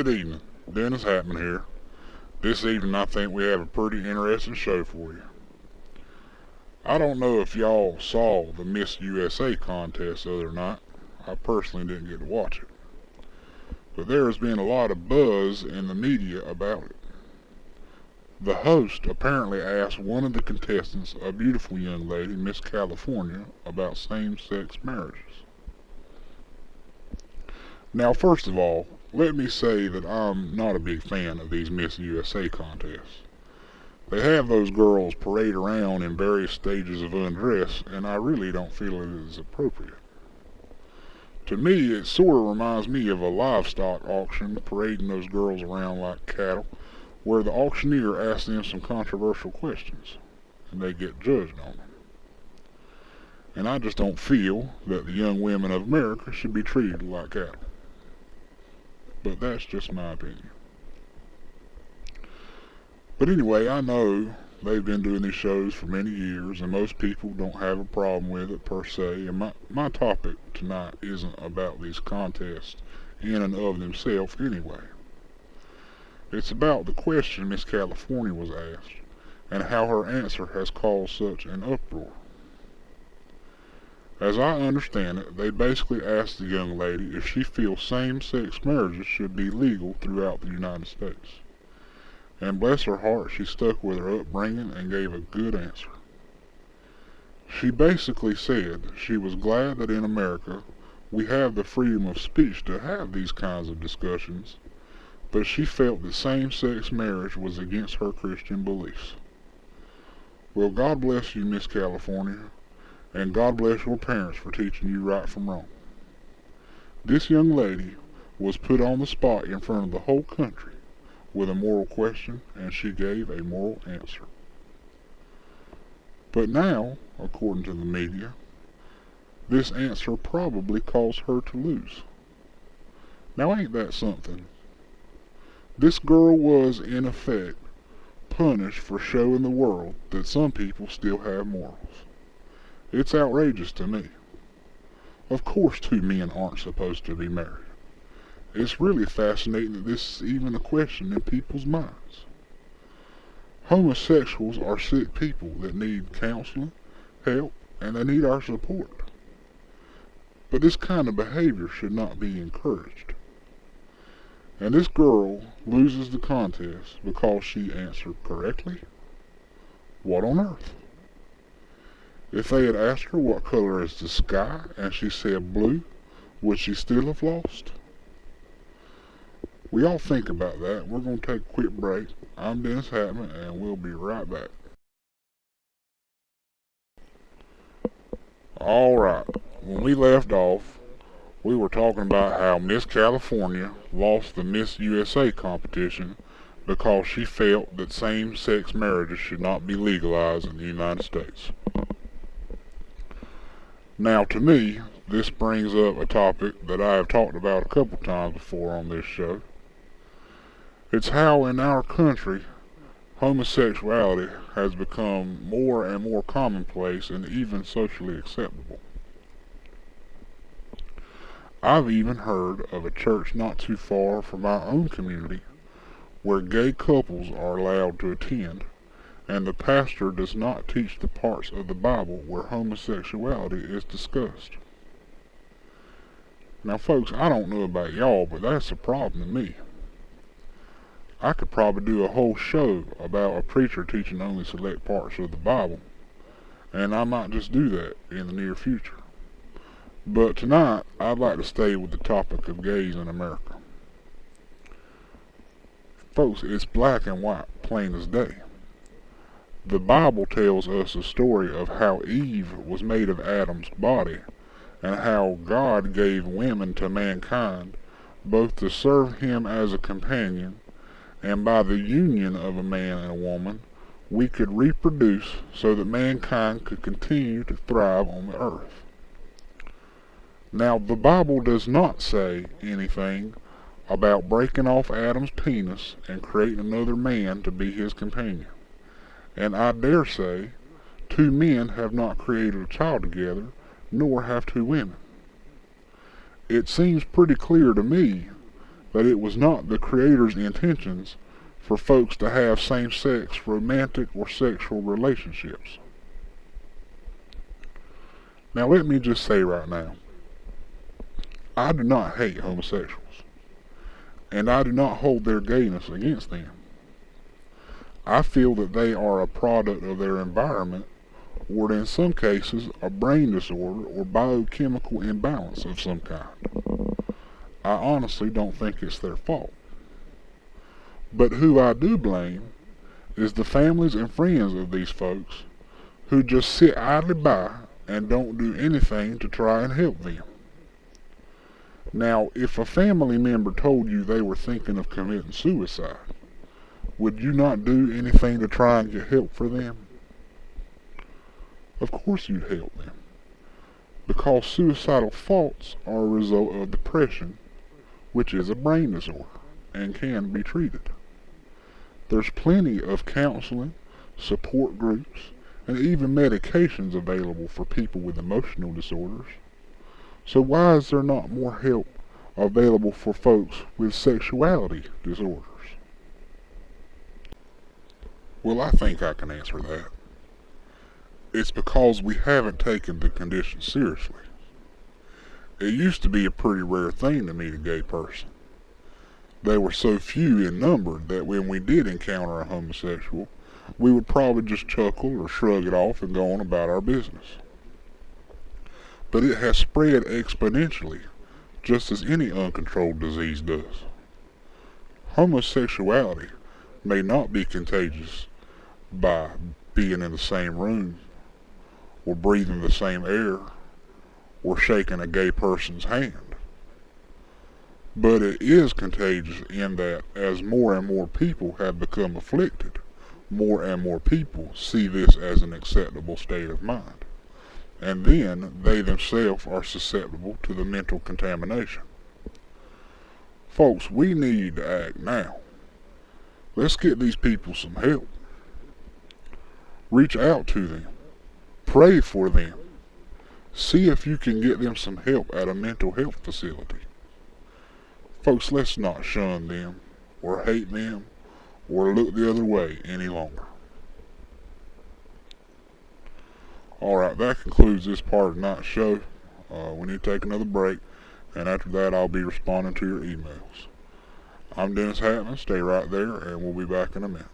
Good evening. Dennis Hatman here. This evening I think we have a pretty interesting show for you. I don't know if y'all saw the Miss USA contest the other night. I personally didn't get to watch it. But there has been a lot of buzz in the media about it. The host apparently asked one of the contestants, a beautiful young lady, Miss California, about same-sex marriages. Now, first of all, let me say that I'm not a big fan of these Miss USA contests. They have those girls parade around in various stages of undress, and I really don't feel it is appropriate. To me, it sort of reminds me of a livestock auction parading those girls around like cattle, where the auctioneer asks them some controversial questions, and they get judged on them. And I just don't feel that the young women of America should be treated like cattle. But that's just my opinion. But anyway, I know they've been doing these shows for many years, and most people don't have a problem with it per se. And my topic tonight isn't about these contests in and of themselves anyway. It's about the question Miss California was asked, and how her answer has caused such an uproar. As I understand it, they basically asked the young lady if she feels same-sex marriages should be legal throughout the United States. And bless her heart, she stuck with her upbringing and gave a good answer. She basically said she was glad that in America we have the freedom of speech to have these kinds of discussions, but she felt that same-sex marriage was against her Christian beliefs. Well, God bless you, Miss California. And God bless your parents for teaching you right from wrong. This young lady was put on the spot in front of the whole country with a moral question, and she gave a moral answer. But now, according to the media, this answer probably caused her to lose. Now ain't that something? This girl was, in effect, punished for showing the world that some people still have morals. It's outrageous to me. Of course 2 men aren't supposed to be married. It's really fascinating that this is even a question in people's minds. Homosexuals are sick people that need counseling, help, and they need our support. But this kind of behavior should not be encouraged. And this girl loses the contest because she answered correctly? What on earth? If they had asked her what color is the sky and she said blue, would she still have lost? We all think about that. We're going to take a quick break. I'm Dennis Hatman, and we'll be right back. Alright, when we left off, we were talking about how Miss California lost the Miss USA competition because she felt that same-sex marriages should not be legalized in the United States. Now, to me, this brings up a topic that I have talked about a couple times before on this show. It's how in our country, homosexuality has become more and more commonplace and even socially acceptable. I've even heard of a church not too far from our own community where gay couples are allowed to attend, and the pastor does not teach the parts of the Bible where homosexuality is discussed. Now folks, I don't know about y'all, but that's a problem to me. I could probably do a whole show about a preacher teaching only select parts of the Bible, and I might just do that in the near future. But tonight, I'd like to stay with the topic of gays in America. Folks, it's black and white, plain as day. The Bible tells us a story of how Eve was made of Adam's body, and how God gave women to mankind, both to serve him as a companion, and by the union of a man and a woman, we could reproduce so that mankind could continue to thrive on the earth. Now, the Bible does not say anything about breaking off Adam's penis and creating another man to be his companion. And I dare say, 2 men have not created a child together, nor have 2 women. It seems pretty clear to me that it was not the Creator's intentions for folks to have same-sex romantic or sexual relationships. Now let me just say right now, I do not hate homosexuals, and I do not hold their gayness against them. I feel that they are a product of their environment, or in some cases, a brain disorder or biochemical imbalance of some kind. I honestly don't think it's their fault. But who I do blame is the families and friends of these folks who just sit idly by and don't do anything to try and help them. Now, if a family member told you they were thinking of committing suicide, would you not do anything to try and get help for them? Of course you'd help them, because suicidal thoughts are a result of depression, which is a brain disorder and can be treated. There's plenty of counseling, support groups, and even medications available for people with emotional disorders. So why is there not more help available for folks with sexuality disorders? Well, I think I can answer that. It's because we haven't taken the condition seriously. It used to be a pretty rare thing to meet a gay person. They were so few in number that when we did encounter a homosexual, we would probably just chuckle or shrug it off and go on about our business. But it has spread exponentially, just as any uncontrolled disease does. Homosexuality may not be contagious by being in the same room, or breathing the same air, or shaking a gay person's hand. But it is contagious in that as more and more people have become afflicted, more and more people see this as an acceptable state of mind. And then they themselves are susceptible to the mental contamination. Folks, we need to act now. Let's get these people some help. Reach out to them. Pray for them. See if you can get them some help at a mental health facility. Folks, let's not shun them, or hate them, or look the other way any longer. Alright, that concludes this part of tonight's show. We need to take another break, and after that I'll be responding to your emails. I'm Dennis Hatman. Stay right there, and we'll be back in a minute.